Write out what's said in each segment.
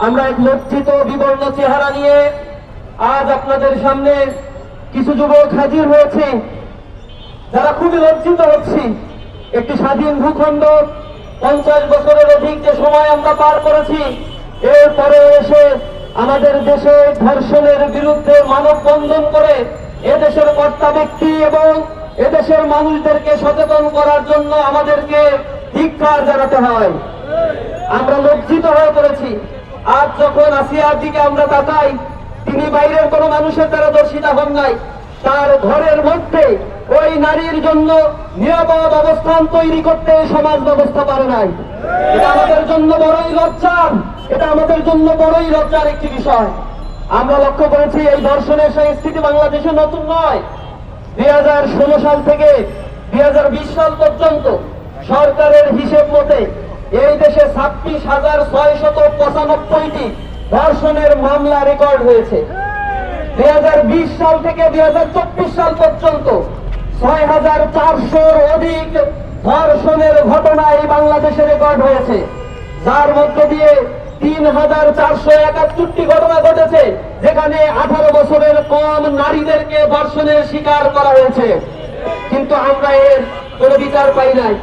আমরা এক লজ্জিত বিবর্ণ চেহারা নিয়ে আজ আপনাদের সামনে কিছু যুবক হাজির হয়েছে, যারা খুবই লজ্জিত হচ্ছি। একটি স্বাধীন ভূখণ্ড 50 বছরের অধিক যে সময় আমরা পার করেছি, এরপরে এসে আমাদের দেশে ধর্ষণের বিরুদ্ধে মানববন্ধন করে এদেশের কর্তা ব্যক্তি এবং এদেশের মানুষদেরকে সচেতন করার জন্য আমাদেরকে ধিক্কার জানাতে হয়। আমরা লজ্জিত হয়ে পড়েছি। আজ যখন আসিয়ার দিকে আমরা তাকাই, তিনি বাইরের কোনো মানুষের দ্বারা দর্শিতা হন নাই, তার ঘরের মধ্যে ওই নারীর জন্য নিরাপদ অবস্থান তৈরি করতে সমাজ ব্যবস্থা পারে নাই। এটা আমাদের জন্য বড়ই লজ্জার, এটা আমাদের জন্য বড়ই লজ্জার একটি বিষয়। আমরা লক্ষ্য করেছি এই ধর্ষণের সংস্কৃতি বাংলাদেশে নতুন নয়। 2016 সাল থেকে 2020 সাল পর্যন্ত সরকারের হিসেব মতে এই দেশে 26,695টি ধর্ষণের মামলা রেকর্ড হয়েছে। 2020 সাল থেকে 2024 সাল পর্যন্ত 6,400-র অধিক ধর্ষণের ঘটনা এই বাংলাদেশে রেকর্ড হয়েছে, যার মধ্য দিয়ে 3,471টি ঘটনা ঘটেছে, যেখানে 18 বছরের কম নারীদেরকে ধর্ষণের শিকার করা হয়েছে। কিন্তু আমরা এর কোনো বিচার পাই নাই।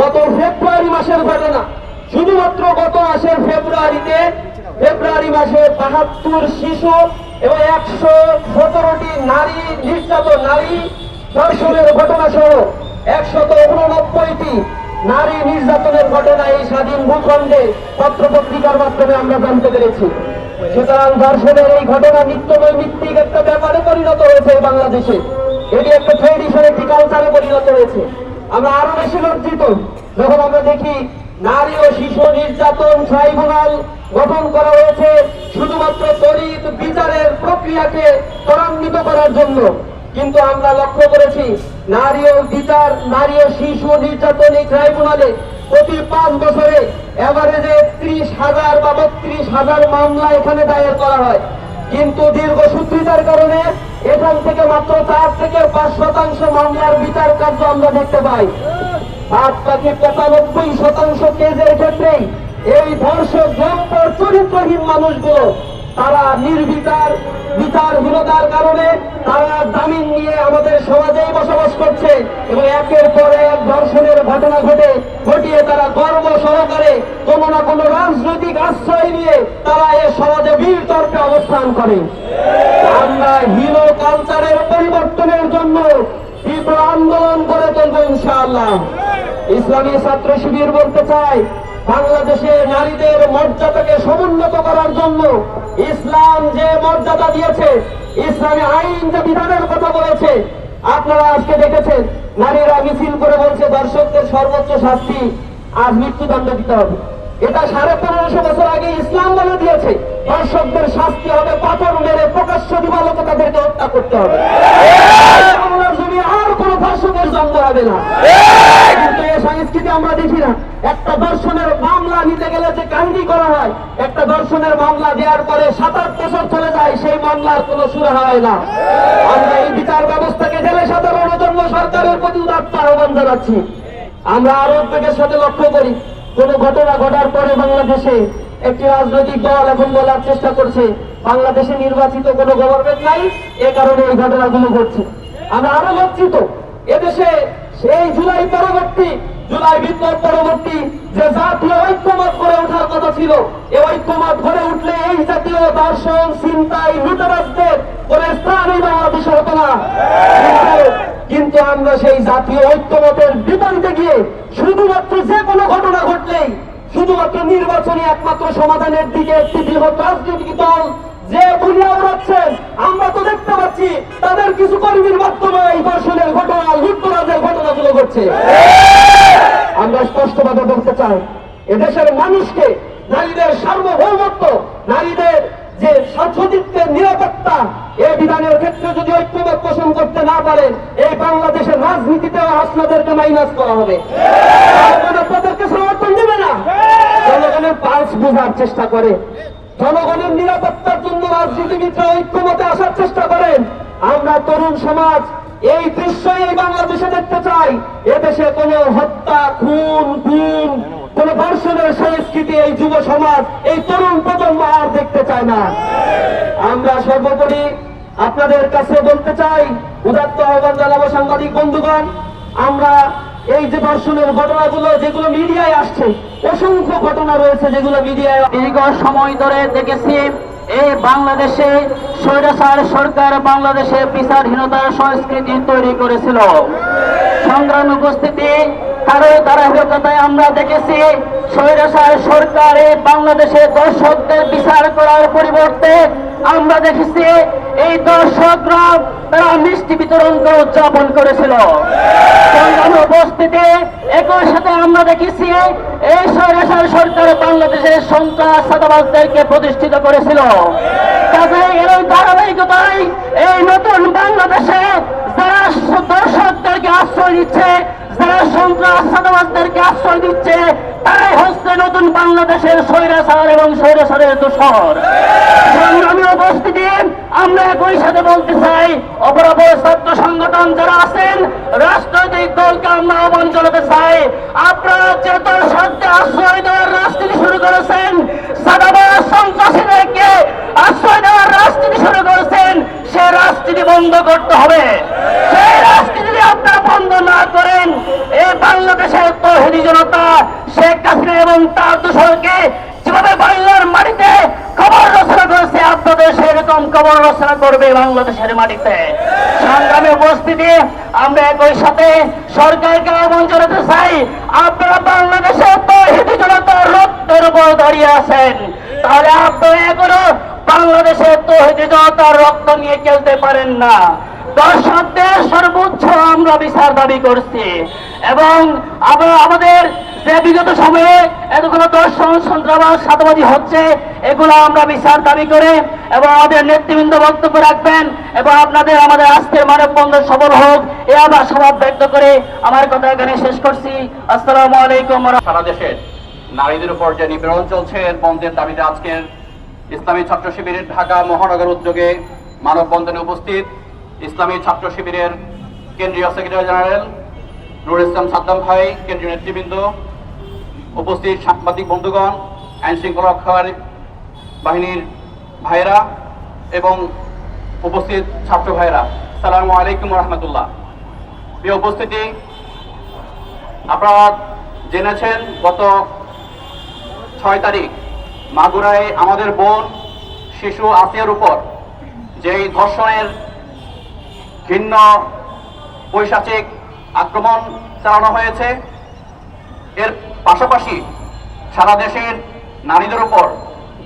গত ফেব্রুয়ারি মাসের ঘটনা, শুধুমাত্র গত মাসের ফেব্রুয়ারি মাসে 72 শিশু এবং 117টি নারী নির্যাতন, নারী ধর্ষণের ঘটনা সহ 189টি নারী নির্যাতনের ঘটনা এই স্বাধীন ভূখণ্ডে পত্রপত্রিকার মাধ্যমে আমরা জানতে পেরেছি। সুতরাং ধর্ষণের এই ঘটনা নিত্যনৈমিত্তিক একটা ব্যাপারে পরিণত হয়েছে বাংলাদেশে। এটি একটা ট্রেডিশন, একটি কালচারে পরিণত হয়েছে। আমরা আরো বেশি লজ্জিত যখন আমরা দেখি নারী ও শিশু নির্যাতন ট্রাইব্যুনাল গঠন করা হয়েছে শুধুমাত্র ত্বরিত বিচারের প্রক্রিয়াকে ত্বরান্বিত করার জন্য। কিন্তু আমরা লক্ষ্য করেছি নারী ও শিশু নির্যাতন এই ট্রাইব্যুনালে প্রতি 5 বছরে এভারেজে 30,000 বা 32,000 মামলা এখানে দায়ের করা হয়। কিন্তু দীর্ঘসূত্রিতার কারণে এখান থেকে মাত্র 4 থেকে 5% মামলার বিচার কার্য আমরা দেখতে পাই। বাদ বাকি 95% কেসের ক্ষেত্রেই এই ধর্ষক জম্পর চরিত্রহীন মানুষগুলো তারা বিচারহীনতার কারণে তারা জামিন নিয়ে আমাদের সমাজেই বসবাস করছে এবং একের পর এক ধর্ষণের ঘটনা ঘটিয়ে তারা গর্ব সহকারে কোনো না কোনো রাজনৈতিক আশ্রয় নিয়ে তারা এ সমাজে বিতর্কে অবস্থান করে। আমরা হীন কালচারের পরিবর্তনের জন্য তীব্র আন্দোলন করে তুলব ইনশাআল্লাহ। ইসলামী ছাত্র শিবির বলতে চাই, বাংলাদেশে নারীদের মর্যাদাকে সমুন্নত করার জন্য ইসলাম যে মর্যাদা দিয়েছে, ইসলামী আইন যে বিধানের কথা বলেছে, আপনারা আজকে দেখেছেন নারীরা মিছিল করে বলছে ধর্ষকদের সর্বোচ্চ শাস্তি আজ মৃত্যুদণ্ড দিতে হবে। এটা 1550 বছর আগে ইসলাম বলে দিয়েছে ধর্ষকদের শাস্তি হবে পাথর মেরে প্রকাশ্য দিবালোকে তাদেরকে হত্যা করতে হবে। বাংলার জমি আর কোন ধর্ষকের জন্ম হবে না। কিন্তু এই সংস্কৃতি আমরা দেখি না। একটা ধর্ষণের মামলা নিতে গেলে যে কাহিনী করা হয়, একটা ধর্ষণের মামলা দেওয়ার পরে 7-8 বছর চলে যায়, সেই মামলার কোনো সুরা হয় না। আমরা এই বিচার ব্যবস্থাকে জেলে সাধারণের জন্য সরকারের প্রতি উদাত্ত আহ্বান জানাচ্ছি। আমরা আরো উদ্বেগের সাথে লক্ষ্য করি, কোন ঘটনা ঘটার পরে বাংলাদেশে একটি রাজনৈতিক দল এখন বলার চেষ্টা করছে বাংলাদেশে নির্বাচিত কোন গভর্নমেন্ট নাই, এ কারণে এই ঘটনাগুলো ঘটছে। আমরা আরো লজ্জিত, এদেশে সেই জুলাই বিপ্লব পরবর্তী যে জাতীয় ঐক্যমত গড়ে ওঠার কথা ছিল, এই ঐক্যমত গড়ে উঠলে এই জাতীয় ধর্ষণ, ছিনতাই, লুটেরাজদের কোন স্থানই বাংলাদেশে হতো না। কিন্তু আমরা সেই জাতীয় ঐক্যমতের বিপরীতে গিয়ে শুধুমাত্র যে কোনো ঘটনা ঘটলেই শুধুমাত্র নির্বাচনী একমাত্র সমাধানের দিকে একটি বৃহৎ রাজনৈতিক দল যে বুলিয়া উড়াচ্ছেন, আমরা তো দেখতে পাচ্ছি তাদের কিছু কর্মীর মাধ্যমে এই ধর্ষণের ঘটনা, লুটতরাজের ঘটনাগুলো ঘটছে। আমরা স্পষ্টভাবে বলতে চাই, এদেশের মানুষকে নারীদের সার্বভৌমত্ব, নারীদের যে সতীত্বের নিরাপত্তা, এই বিধানের ক্ষেত্রে যদি ঐক্যমত পোষণ করতে না পারেন, এই বাংলাদেশের রাজনীতিতেও আপনাদেরকে মাইনাস করা হবে। আপনাদেরকে সমর্থন দেবে না। জনগণের পালস বোঝার চেষ্টা করে, জনগণের নিরাপত্তার জন্য রাজনীতিবিদরা ঐক্যমতে আসার চেষ্টা করেন। আমরা তরুণ সমাজ এই দৃশ্যই এই বাংলাদেশে দেখতে চাই। এদেশে কোনো হত্যা, খুন, গুম, কোন ধর্ষণের সংস্কৃতি এই যুব সমাজ, এই তরুণ প্রজন্ম আমরা সর্বোপরি আপনাদের কাছে বলতে চাই, উদাত্ত আহ্বান জানাবো সাংবাদিক বন্ধুগণ, আমরা এই যে ধর্ষণের ঘটনাগুলো যেগুলো মিডিয়ায় আসছে, অসংখ্য ঘটনা রয়েছে যেগুলো মিডিয়ায় দীর্ঘ সময় ধরে দেখেছি। এই বাংলাদেশে স্বৈরাচার সরকার বাংলাদেশে বিচারহীনতার সংস্কৃতি তৈরি করেছিল। সংগ্রাম উপস্থিতি, কারো ধারাবাহিকতায় আমরা দেখেছি স্বৈরাচার সরকার এই বাংলাদেশে দর্শকদের বিচার করার পরিবর্তে আমরা দেখেছি এই দর্শকরা তারা মিষ্টি বিতরণ করে উদযাপন করেছিল। সংগ্রাম উপস্থিতি, একই সাথে আমরা দেখেছি এই স্বৈরাচার সরকার বাংলাদেশের সন্ত্রাস চাঁদাবাজদেরকে প্রতিষ্ঠিত করেছিল। কাজে এর ধারাবাহিকতায় এই নতুন বাংলাদেশে যারা দর্শকদেরকে আশ্রয় দিচ্ছে, যারা সন্ত্রাস চাঁদাবাজদেরকে আশ্রয় দিচ্ছে, তারাই হচ্ছে নতুন বাংলাদেশের স্বৈরাচার এবং স্বৈরাচারের দোসর। সংগ্রামী উপস্থিতি, আমরা একই সাথে বলতে চাই, অপরাপর ছাত্র সংগঠন যারা আছেন, রাজনৈতিক দলকে আমরা আহ্বান জানাতে চাই, আপনারা যে দর্শকদের আশ্রয় দেওয়ার রাজনীতি শুরু করেছেন, চাঁদাবাজ সন্ত্রাসীদেরকে আশ্রয় দেওয়ার রাজনীতি শুরু করেছেন, সে রাজনীতি বন্ধ করতে হবে। সেই রাজনীতি যদি আপনারা বন্ধ না করেন, এই বাংলাদেশের তৌহিদি জনতা শেখ হাসিনা এবং তার দোসরকে যেভাবে বাংলার মাটিতে কবর রচনা করেছে, আপনাদের সেরকম কবর রচনা করবে বাংলাদেশের মাটিতে। সংগ্রামী উপস্থিতি, আমরা একই সাথে সরকারকে আহ্বান জানাতে চাই, আপনারা বাংলাদেশের তৌহিদি জনতার রক্তের উপর দাঁড়িয়ে আছেন, তাহলে আপনারা এখনো বাংলাদেশের তৌহিদি জনতার রক্ত নিয়ে খেলতে পারেন না। দর্শকদের সর্বোচ্চ আমরা বিচার দাবি করছি এবং আমরা আমাদের যে বিগত সময়ে এতগুলো দর্শন সন্ত্রাস চাঁদাবাজি হচ্ছে, এগুলো আমরা বিচার দাবি করে এবং আমাদের নেতৃবৃন্দ বক্তব্য রাখবেন এবং আপনাদের আমাদের আজকের মানববন্ধন সফল হোক এ আমার স্বভাব ব্যক্ত করে আমার কথা এখানে শেষ করছি। আসসালামু আলাইকুম। সারা দেশের নারীদের উপর যে নিপীড়ন চলছে এর বন্ধের দাবিতে আজকের ইসলামী ছাত্র শিবিরের ঢাকা মহানগর উদ্যোগে মানববন্ধনে উপস্থিত ইসলামী ছাত্র শিবিরের কেন্দ্রীয় সেক্রেটারি জেনারেল নুরুল ইসলাম সাদ্দাম ভাই, কেন্দ্রীয় নেতৃবৃন্দ, উপস্থিত সাংবাদিক বন্ধুগণ, আইন শৃঙ্খলা রক্ষাকারী বাহিনীর ভাইয়েরা এবং উপস্থিত ছাত্র ভাইয়েরা, আসসালামু আলাইকুম রহমতুল্লাহ। প্রিয় উপস্থিতি, আপনারা জেনেছেন গত 6 তারিখ মাগুরায় আমাদের বোন শিশু আসিয়ার উপর যেই ধর্ষণের ঘৃণ্য পৈশাচিক আক্রমণ চালানো হয়েছে, এর পাশাপাশি সারা দেশের নারীদের উপর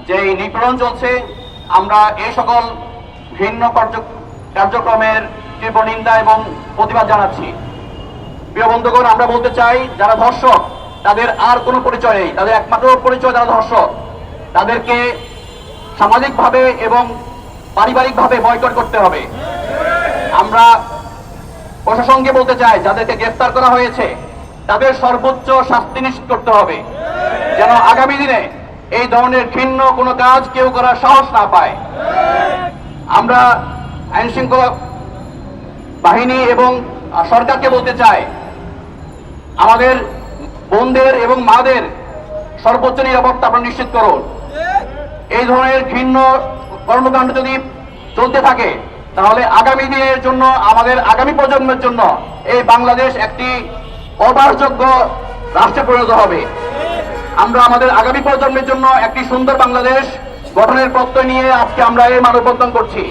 যেই নিপীড়ন চলছে, আমরা এই সকল ঘৃণ্য কার্যক্রমের তীব্র নিন্দা এবং প্রতিবাদ জানাচ্ছি। প্রিয় বন্ধুগণ, আমরা বলতে চাই, যারা ধর্ষক তাদের আর কোনো পরিচয় নেই, তাদের একমাত্র পরিচয় যারা ধর্ষক, তাদেরকে সামাজিকভাবে এবং পারিবারিকভাবে বয়কট করতে হবে। আমরা প্রশাসনকে বলতে চাই, যাদেরকে গ্রেফতার করা হয়েছে তাদের সর্বোচ্চ শাস্তি নিশ্চিত করতে হবে, যেন আগামী দিনে এই ধরনের ঘৃণ্য কোনো কাজ কেউ করার সাহস না পায়। আমরা আইন শৃঙ্খলা বাহিনী এবং সরকারকে বলতে চাই, আমাদের বোনদের এবং মাদের সর্বোচ্চ নিরাপত্তা আপনারা নিশ্চিত করুন। এই ধরনের ঘৃণ্য কর্মকাণ্ড যদি চলতে থাকে, তাহলে আগামী দিনের জন্য, আমাদের আগামী প্রজন্মের জন্য এই বাংলাদেশ একটি অবাসযোগ্য রাষ্ট্রে পরিণত হবে। আমরা আমাদের আগামী প্রজন্মের জন্য একটি সুন্দর বাংলাদেশ গঠনের প্রত্যয় নিয়ে আজকে আমরা এই মানববন্ধন করছি।